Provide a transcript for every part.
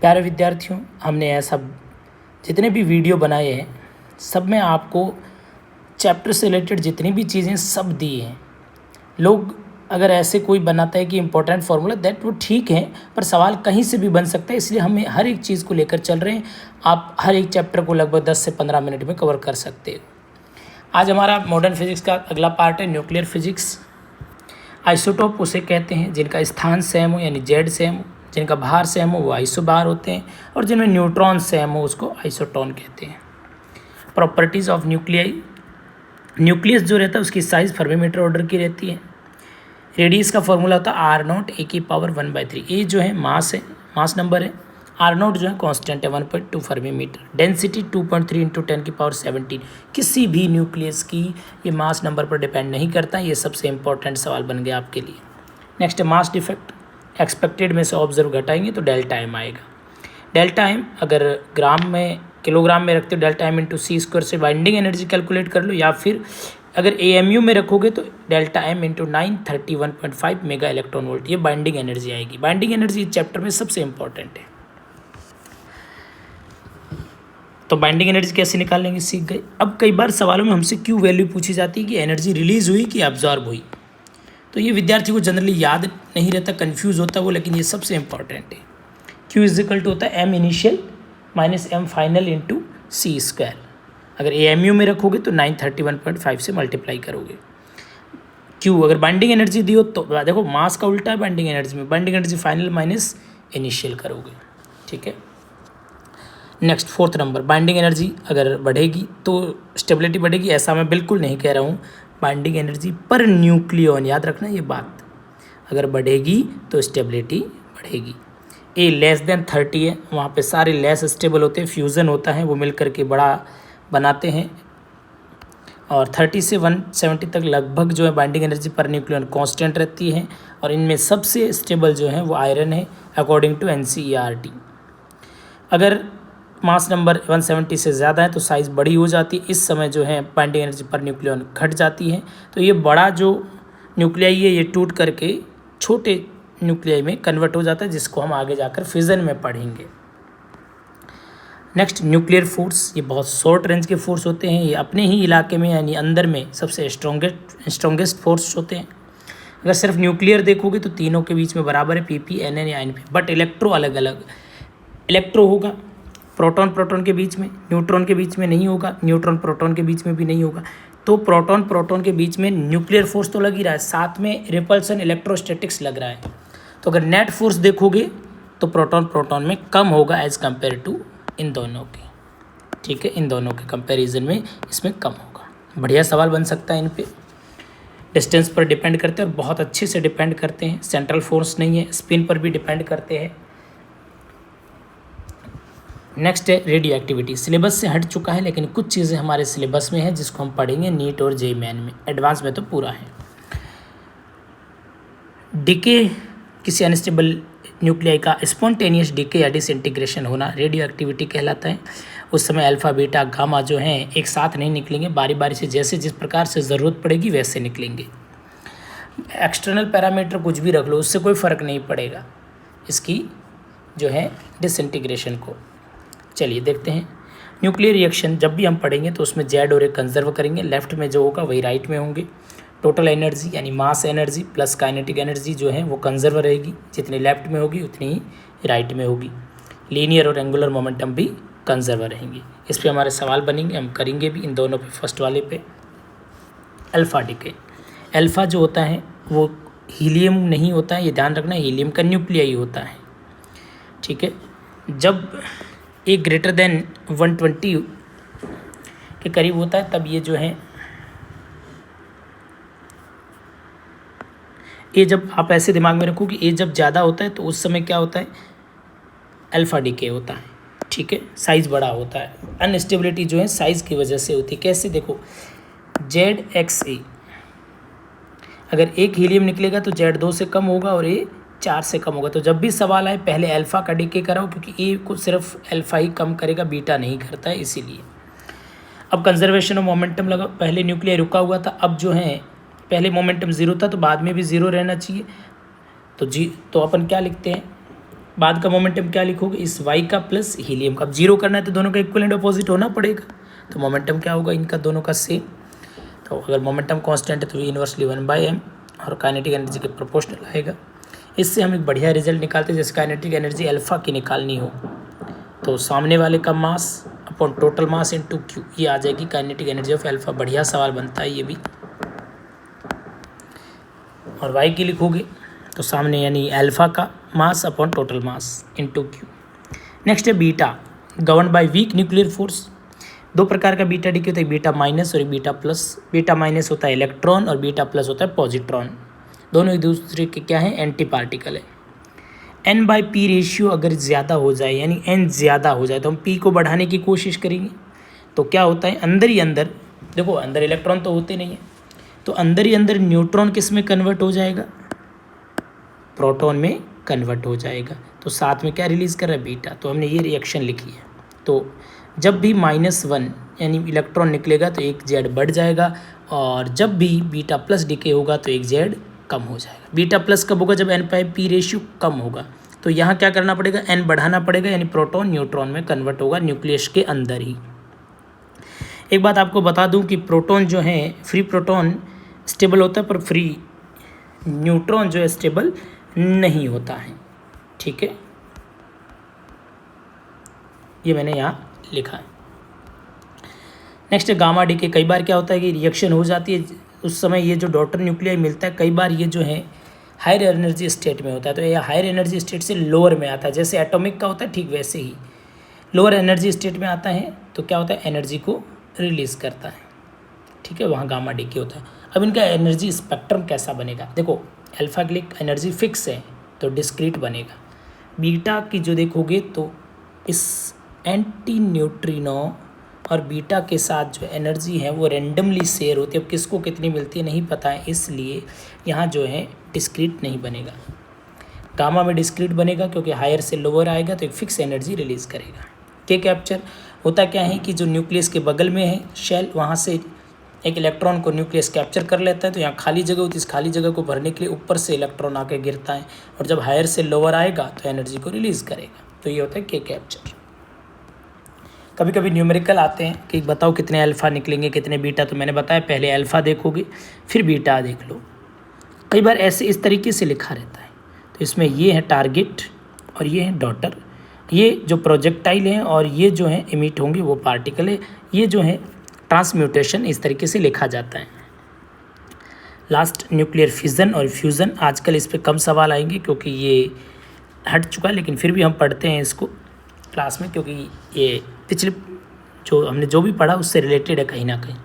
प्यारे विद्यार्थियों, हमने ऐसा जितने भी वीडियो बनाए हैं सब में आपको चैप्टर से रिलेटेड जितनी भी चीज़ें सब दी हैं। लोग अगर ऐसे कोई बनाता है कि इम्पोर्टेंट फार्मूला दैट वो ठीक है, पर सवाल कहीं से भी बन सकता है, इसलिए हमें हर एक चीज़ को लेकर चल रहे हैं। आप हर एक चैप्टर को लगभग 10 से 15 मिनट में कवर कर सकते हो। आज हमारा मॉडर्न फिजिक्स का अगला पार्ट है न्यूक्लियर फिजिक्स। आइसोटोप उसे कहते हैं जिनका स्थान सेम हो यानी जेड सेम हो, जिनका भार सेम हो वो आइसोबार होते हैं, और जिनमें न्यूट्रॉन सेम हो उसको आइसोटोन कहते हैं। Properties of nuclei. न्यूक्लियस जो रहता है उसकी साइज़ फर्मीमीटर ऑर्डर की रहती है। रेडियस का फॉर्मूला होता है R0 A⁻⁴। ए जो है मास मास नंबर है। R0 जो है कांस्टेंट है 1.2 फर्मीमीटर। डेंसिटी 2.3 × 10⁻17। किसी भी न्यूक्लियस की ये मास नंबर पर डिपेंड नहीं करता। ये सबसे इंपॉर्टेंट सवाल बन गया आपके लिए। Next mass defect. एक्सपेक्टेड में से ऑब्जर्व घटाएंगे तो डेल्टा एम आएगा। डेल्टा एम अगर ग्राम में किलोग्राम में रखते हो डेल्टा एम इंटू C² से बाइंडिंग एनर्जी कैलकुलेट कर लो, या फिर अगर AMU में रखोगे तो delta M into 931.5 mega electron volt, ये बाइंडिंग एनर्जी आएगी। बाइंडिंग एनर्जी इस चैप्टर में सबसे इंपॉर्टेंट है। तो बाइंडिंग एनर्जी कैसे निकालेंगे सीख गए। अब कई बार सवालों में हमसे क्यू वैल्यू पूछी जाती है कि एनर्जी रिलीज हुई कि एब्जॉर्ब हुई, तो ये विद्यार्थी को जनरली याद नहीं रहता, कन्फ्यूज़ होता है वो, लेकिन ये सबसे इंपॉर्टेंट है। Q = होता है M initial minus M final into C²। अगर AMU में रखोगे तो 931.5 से मल्टीप्लाई करोगे। Q अगर बाइंडिंग एनर्जी दी हो तो देखो मास का उल्टा है बाइंडिंग एनर्जी में, binding energy final minus initial करोगे, ठीक है। Next 4th number, binding energy अगर बढ़ेगी तो स्टेबिलिटी बढ़ेगी, ऐसा मैं बिल्कुल नहीं कह रहा हूँ। बाइंडिंग एनर्जी पर न्यूक्लियॉन, याद रखना ये बात, अगर बढ़ेगी तो स्टेबिलिटी बढ़ेगी। A <30 है, वहाँ पे सारे लेस स्टेबल होते हैं, फ्यूज़न होता है, वो मिल करके बड़ा बनाते हैं। और 30 से 170 तक लगभग जो है बाइंडिंग एनर्जी पर न्यूक्लियॉन कांस्टेंट रहती है, और इनमें सबसे स्टेबल जो है वो आयरन है अकॉर्डिंग टू NCERT। अगर मास नंबर 170 से ज़्यादा है तो साइज़ बड़ी हो जाती है, इस समय जो है बाइंडिंग एनर्जी पर न्यूक्लियॉन घट जाती है। तो ये बड़ा जो न्यूक्लियाई है ये टूट करके छोटे न्यूक्लियाई में कन्वर्ट हो जाता है, जिसको हम आगे जाकर फिजन में पढ़ेंगे। नेक्स्ट न्यूक्लियर फोर्स, ये बहुत शॉर्ट रेंज के फोर्स होते हैं, ये अपने ही इलाके में यानी अंदर में सबसे स्ट्रॉन्गेस्ट फोर्स होते हैं। अगर सिर्फ न्यूक्लियर देखोगे तो तीनों के बीच में बराबर है, PP, NN या NP, बट इलेक्ट्रो अलग अलग। इलेक्ट्रो होगा प्रोटॉन प्रोटॉन के बीच में, न्यूट्रॉन के बीच में नहीं होगा, न्यूट्रॉन प्रोटॉन के बीच में भी नहीं होगा। तो प्रोटॉन प्रोटॉन के बीच में न्यूक्लियर फोर्स तो लग ही रहा है, साथ में रिपल्सन इलेक्ट्रोस्टैटिक्स लग रहा है। तो अगर नेट फोर्स देखोगे तो प्रोटॉन प्रोटॉन में कम होगा एज कम्पेयर टू इन दोनों के, ठीक है, इन दोनों के कंपैरिजन में इसमें कम होगा। बढ़िया सवाल बन सकता है इन पे। डिस्टेंस पर डिपेंड करते हैं और बहुत अच्छे से डिपेंड करते हैं, सेंट्रल फोर्स नहीं है, स्पिन पर भी डिपेंड करते हैं। नेक्स्ट है रेडियो एक्टिविटी। सिलेबस से हट चुका है लेकिन कुछ चीज़ें हमारे सिलेबस में है जिसको हम पढ़ेंगे नीट और JEE मेन में, एडवांस में तो पूरा है। डीके, किसी अनस्टेबल न्यूक्लियाई का स्पॉन्टेनियस डीके या डिसइंटीग्रेशन होना रेडियो एक्टिविटी कहलाता है। उस समय अल्फ़ा बीटा गामा जो हैं एक साथ नहीं निकलेंगे, बारी बारी से जैसे जिस प्रकार से ज़रूरत पड़ेगी वैसे निकलेंगे। एक्सटर्नल पैरामीटर कुछ भी रख लो उससे कोई फ़र्क नहीं पड़ेगा इसकी जो है डिसइंटीग्रेशन को। चलिए देखते हैं न्यूक्लियर रिएक्शन। जब भी हम पढ़ेंगे तो उसमें जेड और ए कंजर्व करेंगे, लेफ्ट में जो होगा वही राइट में होंगे। टोटल एनर्जी यानी mass energy plus kinetic energy जो है वो कंजर्व रहेगी, जितनी लेफ्ट में होगी उतनी ही राइट में होगी। लीनियर और एंगुलर मोमेंटम भी कंजर्व रहेंगी। इस पे हमारे सवाल बनेंगे, हम करेंगे भी इन दोनों पे। फर्स्ट वाले पे अल्फ़ा डीके। अल्फ़ा जो होता है वो हीलियम नहीं होता है, ये ध्यान रखना, हीलियम का न्यूक्लियाई होता है, ठीक है। जब A > 120 के करीब होता है तब ये जो है ए, जब आप ऐसे दिमाग में रखो कि ए जब ज़्यादा होता है तो उस समय क्या होता है, अल्फ़ा डीके होता है, ठीक है, साइज़ बड़ा होता है। अनस्टेबिलिटी जो है साइज़ की वजह से होती है। कैसे देखो, ZXA अगर एक हीलियम निकलेगा तो Z2 से कम होगा और A 4 से कम होगा। तो जब भी सवाल आए पहले अल्फ़ा का डीके कराओ, क्योंकि ए को सिर्फ अल्फ़ा ही कम करेगा, बीटा नहीं करता है, इसीलिए। अब कंजर्वेशन ऑफ मोमेंटम लगा, पहले न्यूक्लियर रुका हुआ था, अब जो है पहले मोमेंटम 0 था तो बाद में भी 0 रहना चाहिए। तो अपन क्या लिखते हैं, बाद का मोमेंटम क्या लिखोगे, इस वाई का प्लस हीलियम का। अब जीरो करना है तो दोनों का इक्वलेंट अपोजिट होना पड़ेगा, तो मोमेंटम क्या होगा इनका दोनों का सेम। तो अगर मोमेंटम कांस्टेंट है तो इनवर्सली 1/m और काइनेटिक एनर्जी के प्रोपोर्शनल आएगा। इससे हम एक बढ़िया रिजल्ट निकालते हैं। जैसे काइनेटिक एनर्जी अल्फा की निकालनी हो तो सामने वाले का mass upon total mass into Q, ये आ जाएगी काइनेटिक एनर्जी ऑफ अल्फा। बढ़िया सवाल बनता है ये भी। और वाई की लिखोगे तो सामने यानी अल्फा का mass upon total mass into Q. Next है beta, govern by weak nuclear force. दो प्रकार का बीटा डिके होता है, बीटा माइनस और एक बीटा प्लस। बीटा माइनस होता है इलेक्ट्रॉन और बीटा प्लस होता है पॉजिट्रॉन। दोनों एक दूसरे के क्या है, एंटी पार्टिकल है। n/p रेशियो अगर ज़्यादा हो जाए यानी n ज़्यादा हो जाए तो हम p को बढ़ाने की कोशिश करेंगे। तो क्या होता है, अंदर ही अंदर देखो, अंदर इलेक्ट्रॉन तो होते नहीं है, तो अंदर ही अंदर न्यूट्रॉन किस में कन्वर्ट हो जाएगा, प्रोटॉन में कन्वर्ट हो जाएगा। तो साथ में क्या रिलीज़ कर रहा है, बीटा। तो हमने ये रिएक्शन लिखी है। तो जब भी -1 यानी इलेक्ट्रॉन निकलेगा तो एक जेड बढ़ जाएगा, और जब भी बीटा प्लस डिके होगा तो एक जेड कम हो जाएगा। बीटा प्लस कब होगा, जब n/p रेशियो कम होगा। तो यहाँ क्या करना पड़ेगा, n बढ़ाना पड़ेगा, यानी प्रोटॉन न्यूट्रॉन में कन्वर्ट होगा न्यूक्लियस के अंदर ही। एक बात आपको बता दूं कि प्रोटॉन जो है, फ्री प्रोटॉन स्टेबल होता है, पर फ्री न्यूट्रॉन जो है स्टेबल नहीं होता है। ठीक है, ये मैंने यहाँ लिखा है। Next gamma decay. कई बार क्या होता है कि रिएक्शन हो जाती है, उस समय ये जो डॉटर न्यूक्लियाई मिलता है, कई बार ये जो है हायर एनर्जी स्टेट में होता है, तो ये हायर एनर्जी स्टेट से लोअर में आता है। जैसे एटॉमिक का होता है ठीक वैसे ही लोअर एनर्जी स्टेट में आता है, तो क्या होता है, एनर्जी को रिलीज़ करता है। ठीक है, वहाँ गामा डिके होता है। अब इनका एनर्जी स्पेक्ट्रम कैसा बनेगा, देखो अल्फा के लिए एनर्जी फिक्स है तो डिस्क्रीट बनेगा। बीटा की जो देखोगे तो इस एंटी न्यूट्रिनो और बीटा के साथ जो एनर्जी है वो रेंडमली शेयर होती है। अब किसको कितनी मिलती है नहीं पता है, इसलिए यहाँ जो है डिस्क्रीट नहीं बनेगा। गामा में डिस्क्रीट बनेगा क्योंकि हायर से लोअर आएगा तो एक फिक्स एनर्जी रिलीज़ करेगा। के कैप्चर होता क्या है कि जो न्यूक्लियस के बगल में है शेल, वहाँ से एक इलेक्ट्रॉन को न्यूक्लियस कैप्चर कर लेता है, तो यहाँ खाली जगह होती है, इस खाली जगह को भरने के लिए ऊपर से इलेक्ट्रॉन आके गिरता है, और जब हायर से लोअर आएगा तो एनर्जी को रिलीज़ करेगा। तो ये होता है के कैप्चर। कभी कभी न्यूमेरिकल आते हैं कि बताओ कितने अल्फ़ा निकलेंगे कितने बीटा, तो मैंने बताया पहले अल्फ़ा देखोगे फिर बीटा देख लो। कई बार ऐसे इस तरीके से लिखा रहता है, तो इसमें ये है टारगेट और ये है डॉटर, ये जो प्रोजेक्टाइल हैं और ये जो है इमिट होंगे वो पार्टिकल है, ये जो है ट्रांसम्यूटेशन, इस तरीके से लिखा जाता है। लास्ट न्यूक्लियर फिजन और फ्यूज़न, आजकल इस पर कम सवाल आएंगे क्योंकि ये हट चुका है, लेकिन फिर भी हम पढ़ते हैं इसको क्लास में, क्योंकि ये पिछले जो हमने जो भी पढ़ा उससे रिलेटेड है कहीं ना कहीं।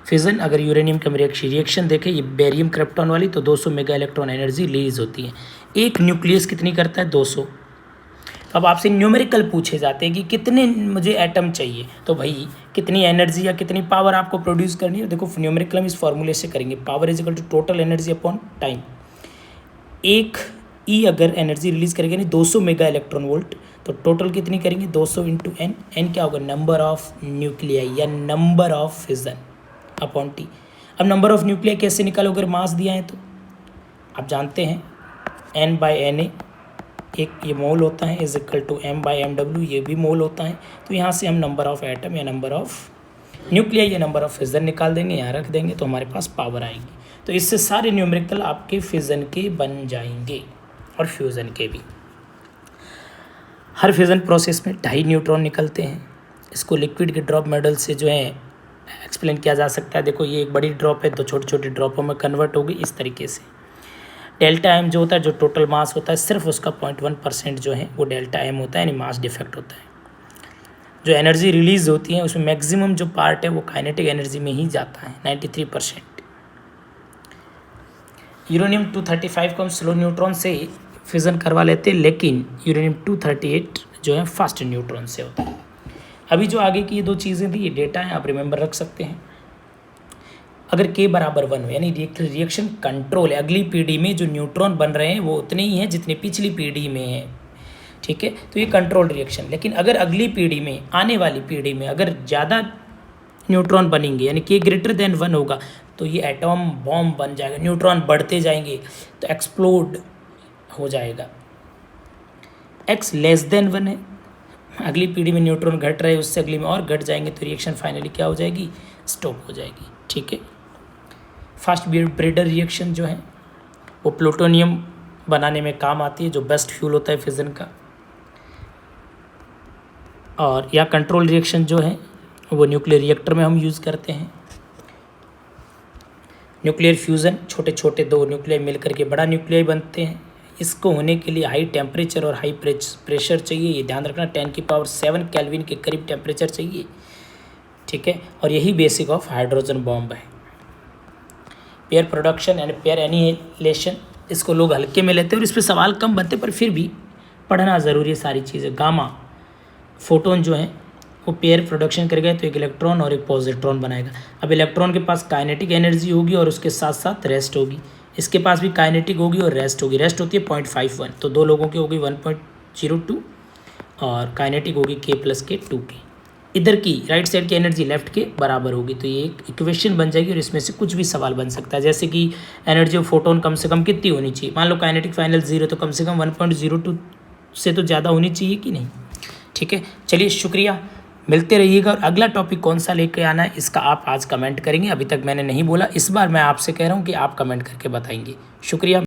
फिजन, अगर यूरेनियम के हम रिएक्शन देखें, ये बेरियम क्रिप्टॉन वाली, तो 200 मेगा इलेक्ट्रॉन एनर्जी रिलीज होती है। एक न्यूक्लियस कितनी करता है, 200। अब आपसे न्यूमेरिकल पूछे जाते हैं कि कितने मुझे एटम चाहिए, तो भाई कितनी एनर्जी या कितनी पावर आपको प्रोड्यूस करनी है। देखो न्यूमेरिकल हम इस फॉर्मूले से करेंगे, power is equal to total energy upon time. एक ई अगर एनर्जी रिलीज करेंगे यानी 200 मेगा इलेक्ट्रॉन वोल्ट, तो टोटल कितनी करेंगे 200 इंटू एन। एन क्या होगा, नंबर ऑफ न्यूक्लियाई या number of fission upon T. अब नंबर ऑफ न्यूक्लियाई कैसे निकालो, अगर मास दिया है तो आप जानते हैं n/Na एक ये मोल होता है इज इक्वल टू m/mw, ये भी मोल होता है। तो यहाँ से हम नंबर ऑफ एटम या नंबर ऑफ न्यूक्लियाई या नंबर ऑफ फिजन निकाल देंगे, यहाँ रख देंगे तो हमारे पास पावर आएगी। तो इससे सारे न्यूमेरिकल आपके फिजन के बन जाएंगे और फ्यूज़न के भी। हर फिजन प्रोसेस में 2.5 न्यूट्रॉन निकलते हैं। इसको लिक्विड के ड्रॉप मॉडल से जो है एक्सप्लेन किया जा सकता है। देखो ये एक बड़ी ड्रॉप है तो छोटे छोटे ड्रॉपों में कन्वर्ट होगी इस तरीके से। डेल्टा एम जो होता है, जो टोटल मास होता है, सिर्फ उसका 0.1% जो है वो डेल्टा एम होता है, यानी मास डिफेक्ट होता है। जो एनर्जी रिलीज होती है उसमें मैक्सिमम जो पार्ट है वो काइनेटिक एनर्जी में ही जाता है, 93%। यूरेनियम 235 को हम स्लो न्यूट्रॉन से फिजन करवा लेते हैं, लेकिन यूरेनियम 238 जो है फास्ट न्यूट्रॉन से होता है। अभी जो आगे की ये 2 चीज़ें थी, ये डेटा है, आप रिमेंबर रख सकते हैं। अगर k बराबर 1 हो यानी रिएक्शन कंट्रोल है, अगली पीढ़ी में जो न्यूट्रॉन बन रहे हैं वो उतने ही हैं जितने पिछली पीढ़ी में हैं, ठीक है, तो ये कंट्रोल रिएक्शन। लेकिन अगर अगली पीढ़ी में, आने वाली पीढ़ी में अगर ज़्यादा न्यूट्रॉन बनेंगे यानी k ग्रेटर देन 1 होगा, तो ये एटॉम बॉम्ब बन जाएगा, न्यूट्रॉन बढ़ते जाएंगे तो एक्सप्लोड हो जाएगा। x लेस देन 1 है, अगली पीढ़ी में न्यूट्रॉन घट रहे, उससे अगली में और घट जाएंगे, तो रिएक्शन फाइनली क्या हो जाएगी, स्टॉप हो जाएगी। ठीक है। फास्ट ब्रीडर रिएक्शन जो है वो प्लूटोनियम बनाने में काम आती है, जो बेस्ट फ्यूल होता है फिजन का। और या कंट्रोल रिएक्शन जो है वो न्यूक्लियर रिएक्टर में हम यूज़ करते हैं। न्यूक्लियर फ्यूज़न, छोटे छोटे दो न्यूक्लियाई मिलकर के बड़ा न्यूक्लियाई बनते हैं। इसको होने के लिए हाई टेम्परेचर और हाई प्रेशर चाहिए, ये ध्यान रखना। 10⁷ केल्विन के करीब टेम्परेचर चाहिए। ठीक है। और यही बेसिक ऑफ हाइड्रोजन बॉम्ब है। Pair production and pair annihilation, इसको लोग हल्के में लेते हैं और इस पर सवाल कम बनते, पर फिर भी पढ़ना ज़रूरी है सारी चीज़ें। गामा फोटोन जो है वो पेयर प्रोडक्शन करेगा, तो एक इलेक्ट्रॉन और एक पॉजिट्रॉन बनाएगा। अब इलेक्ट्रॉन के पास काइनेटिक एनर्जी होगी और उसके साथ साथ रेस्ट होगी। इसके पास भी काइनेटिक होगी और रेस्ट होगी। रेस्ट होती है 0.51, तो दो लोगों की होगी 1.02 और काइनेटिक होगी K+K 2K। इधर की राइट साइड की एनर्जी लेफ्ट के बराबर होगी, तो ये एक इक्वेशन बन जाएगी और इसमें से कुछ भी सवाल बन सकता है। जैसे कि एनर्जी ऑफ फोटोन कम से कम कितनी होनी चाहिए, मान लो काइनेटिक फाइनल 0, तो कम से कम 1.02 से तो ज़्यादा होनी चाहिए कि नहीं। ठीक है। चलिए, शुक्रिया, मिलते रहिएगा। और अगला टॉपिक कौन सा लेके आना है इसका आप आज कमेंट करेंगे। अभी तक मैंने नहीं बोला, इस बार मैं आपसे कह रहा हूँ कि आप कमेंट करके बताएंगे। शुक्रिया।